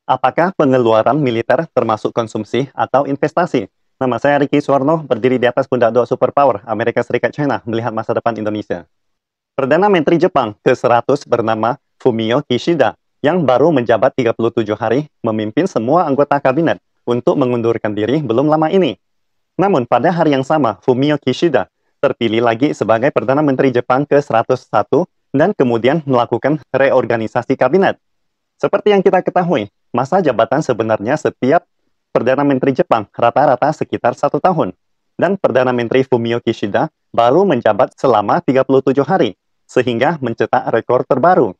Apakah pengeluaran militer termasuk konsumsi atau investasi? Nama saya Ricky Suwarno, berdiri di atas pundak dua superpower, Amerika Serikat China, melihat masa depan Indonesia. Perdana Menteri Jepang ke-100 bernama Fumio Kishida, yang baru menjabat 37 hari, memimpin semua anggota kabinet untuk mengundurkan diri belum lama ini. Namun pada hari yang sama, Fumio Kishida terpilih lagi sebagai Perdana Menteri Jepang ke-101 dan kemudian melakukan reorganisasi kabinet. Seperti yang kita ketahui, masa jabatan sebenarnya setiap Perdana Menteri Jepang rata-rata sekitar 1 tahun. Dan Perdana Menteri Fumio Kishida baru menjabat selama 37 hari, sehingga mencetak rekor terbaru.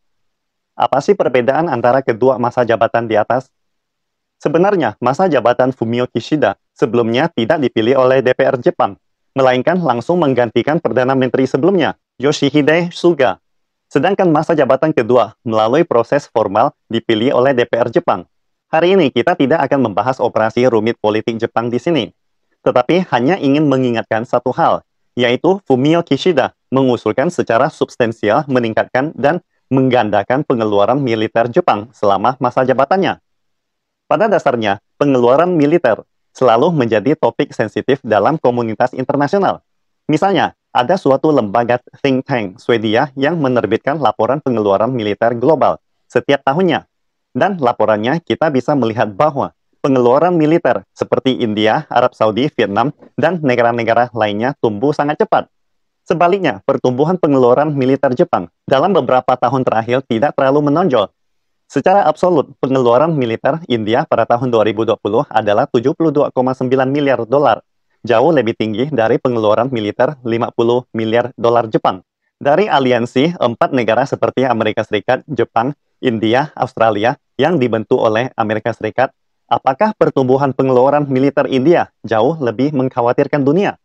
Apa sih perbedaan antara kedua masa jabatan di atas? Sebenarnya, masa jabatan Fumio Kishida sebelumnya tidak dipilih oleh DPR Jepang, melainkan langsung menggantikan Perdana Menteri sebelumnya, Yoshihide Suga. Sedangkan masa jabatan kedua melalui proses formal dipilih oleh DPR Jepang. Hari ini kita tidak akan membahas operasi rumit politik Jepang di sini, tetapi hanya ingin mengingatkan satu hal, yaitu Fumio Kishida mengusulkan secara substansial meningkatkan dan menggandakan pengeluaran militer Jepang selama masa jabatannya. Pada dasarnya, pengeluaran militer selalu menjadi topik sensitif dalam komunitas internasional. Misalnya, ada suatu lembaga think tank Swedia yang menerbitkan laporan pengeluaran militer global setiap tahunnya. Dan laporannya kita bisa melihat bahwa pengeluaran militer seperti India, Arab Saudi, Vietnam, dan negara-negara lainnya tumbuh sangat cepat. Sebaliknya, pertumbuhan pengeluaran militer Jepang dalam beberapa tahun terakhir tidak terlalu menonjol. Secara absolut, pengeluaran militer India pada tahun 2020 adalah 72,9 miliar dolar, jauh lebih tinggi dari pengeluaran militer 50 miliar dolar Jepang. Dari aliansi 4 negara seperti Amerika Serikat, Jepang, India, Australia yang dibentuk oleh Amerika Serikat, apakah pertumbuhan pengeluaran militer India jauh lebih mengkhawatirkan dunia?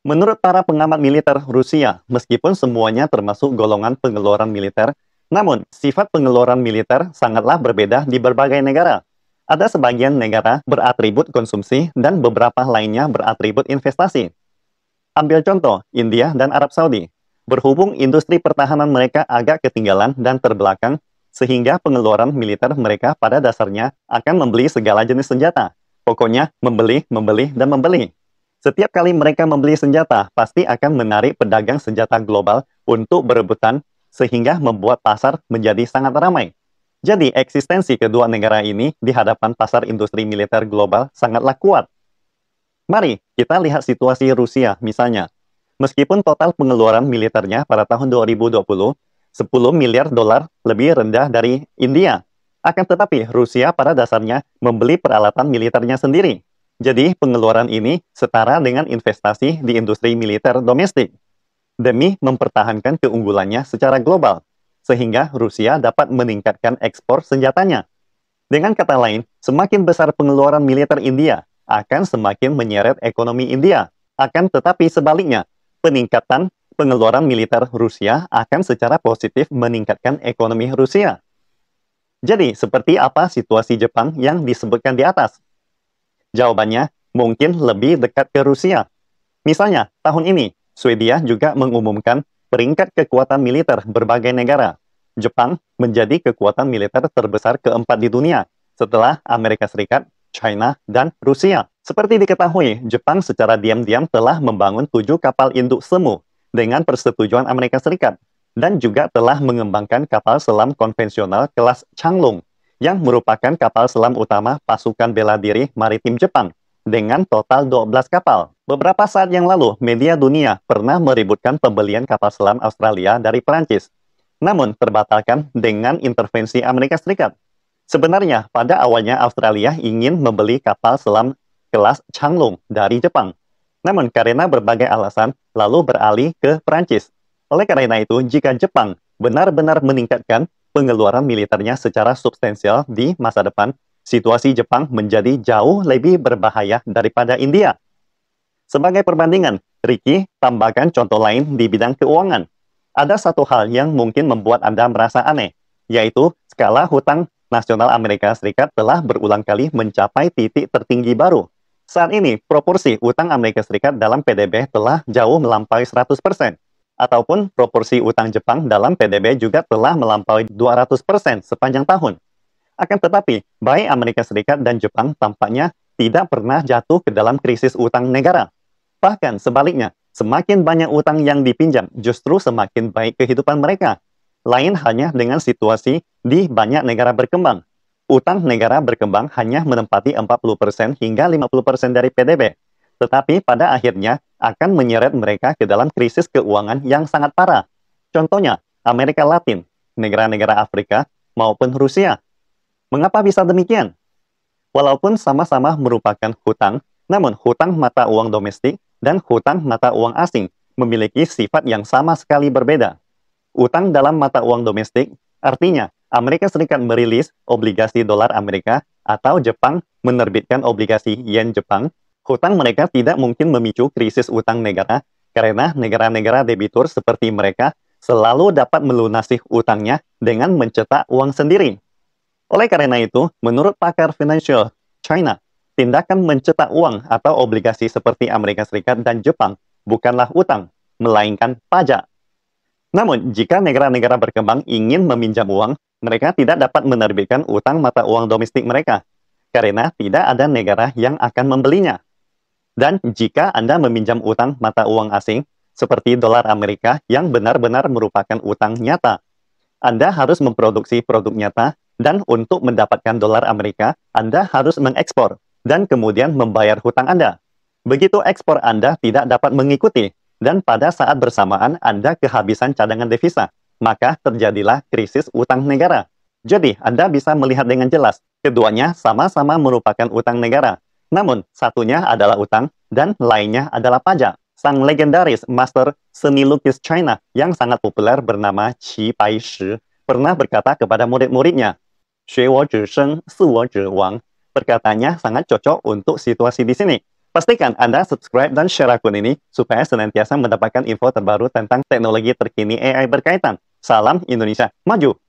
Menurut para pengamat militer Rusia, meskipun semuanya termasuk golongan pengeluaran militer, namun sifat pengeluaran militer sangatlah berbeda di berbagai negara. Ada sebagian negara beratribut konsumsi dan beberapa lainnya beratribut investasi. Ambil contoh, India dan Arab Saudi. Berhubung industri pertahanan mereka agak ketinggalan dan terbelakang, sehingga pengeluaran militer mereka pada dasarnya akan membeli segala jenis senjata. Pokoknya membeli, dan membeli. Setiap kali mereka membeli senjata, pasti akan menarik pedagang senjata global untuk berebutan, sehingga membuat pasar menjadi sangat ramai. Jadi, eksistensi kedua negara ini di hadapan pasar industri militer global sangatlah kuat. Mari kita lihat situasi Rusia misalnya. Meskipun total pengeluaran militernya pada tahun 2020 10 miliar dolar lebih rendah dari India. Akan tetapi Rusia pada dasarnya membeli peralatan militernya sendiri. Jadi pengeluaran ini setara dengan investasi di industri militer domestik demi mempertahankan keunggulannya secara global, sehingga Rusia dapat meningkatkan ekspor senjatanya. Dengan kata lain, semakin besar pengeluaran militer India, akan semakin menyeret ekonomi India. Akan tetapi sebaliknya, peningkatan pengeluaran militer Rusia akan secara positif meningkatkan ekonomi Rusia. Jadi, seperti apa situasi Jepang yang disebutkan di atas? Jawabannya mungkin lebih dekat ke Rusia. Misalnya, tahun ini, Swedia juga mengumumkan peringkat kekuatan militer berbagai negara. Jepang menjadi kekuatan militer terbesar keempat di dunia, setelah Amerika Serikat, China, dan Rusia. Seperti diketahui, Jepang secara diam-diam telah membangun 7 kapal induk semu dengan persetujuan Amerika Serikat, dan juga telah mengembangkan kapal selam konvensional kelas Changlung, yang merupakan kapal selam utama pasukan bela diri maritim Jepang, dengan total 12 kapal. Beberapa saat yang lalu, media dunia pernah meributkan pembelian kapal selam Australia dari Perancis, namun terbatalkan dengan intervensi Amerika Serikat. Sebenarnya, pada awalnya Australia ingin membeli kapal selam kelas Changlung dari Jepang, namun karena berbagai alasan, lalu beralih ke Perancis. Oleh karena itu, jika Jepang benar-benar meningkatkan pengeluaran militernya secara substansial di masa depan, situasi Jepang menjadi jauh lebih berbahaya daripada India. Sebagai perbandingan, Ricky tambahkan contoh lain di bidang keuangan. Ada satu hal yang mungkin membuat Anda merasa aneh, yaitu skala hutang nasional Amerika Serikat telah berulang kali mencapai titik tertinggi baru. Saat ini, proporsi utang Amerika Serikat dalam PDB telah jauh melampaui 100%, ataupun proporsi utang Jepang dalam PDB juga telah melampaui 200% sepanjang tahun. Akan tetapi, baik Amerika Serikat dan Jepang tampaknya tidak pernah jatuh ke dalam krisis utang negara. Bahkan sebaliknya, semakin banyak utang yang dipinjam justru semakin baik kehidupan mereka. Lain hanya dengan situasi di banyak negara berkembang. Utang negara berkembang hanya menempati 40% hingga 50% dari PDB. Tetapi pada akhirnya akan menyeret mereka ke dalam krisis keuangan yang sangat parah. Contohnya, Amerika Latin, negara-negara Afrika, maupun Rusia. Mengapa bisa demikian? Walaupun sama-sama merupakan hutang, namun hutang mata uang domestik dan hutang mata uang asing memiliki sifat yang sama sekali berbeda. Utang dalam mata uang domestik artinya Amerika Serikat merilis obligasi dolar Amerika atau Jepang menerbitkan obligasi yen Jepang. Hutang mereka tidak mungkin memicu krisis utang negara karena negara-negara debitur seperti mereka selalu dapat melunasi utangnya dengan mencetak uang sendiri. Oleh karena itu, menurut pakar Financial China, tindakan mencetak uang atau obligasi seperti Amerika Serikat dan Jepang bukanlah utang, melainkan pajak. Namun, jika negara-negara berkembang ingin meminjam uang, mereka tidak dapat menerbitkan utang mata uang domestik mereka, karena tidak ada negara yang akan membelinya. Dan jika Anda meminjam utang mata uang asing, seperti dolar Amerika yang benar-benar merupakan utang nyata, Anda harus memproduksi produk nyata, dan untuk mendapatkan dolar Amerika, Anda harus mengekspor, dan kemudian membayar hutang Anda. Begitu ekspor Anda tidak dapat mengikuti, dan pada saat bersamaan Anda kehabisan cadangan devisa, maka terjadilah krisis utang negara. Jadi, Anda bisa melihat dengan jelas, keduanya sama-sama merupakan utang negara. Namun, satunya adalah utang, dan lainnya adalah pajak. Sang legendaris master seni lukis China yang sangat populer bernama Qi Baishi pernah berkata kepada murid-muridnya, 学我者生，似我者亡. Perkataannya sangat cocok untuk situasi di sini. Pastikan Anda subscribe dan share akun ini supaya senantiasa mendapatkan info terbaru tentang teknologi terkini AI berkaitan. Salam Indonesia Maju!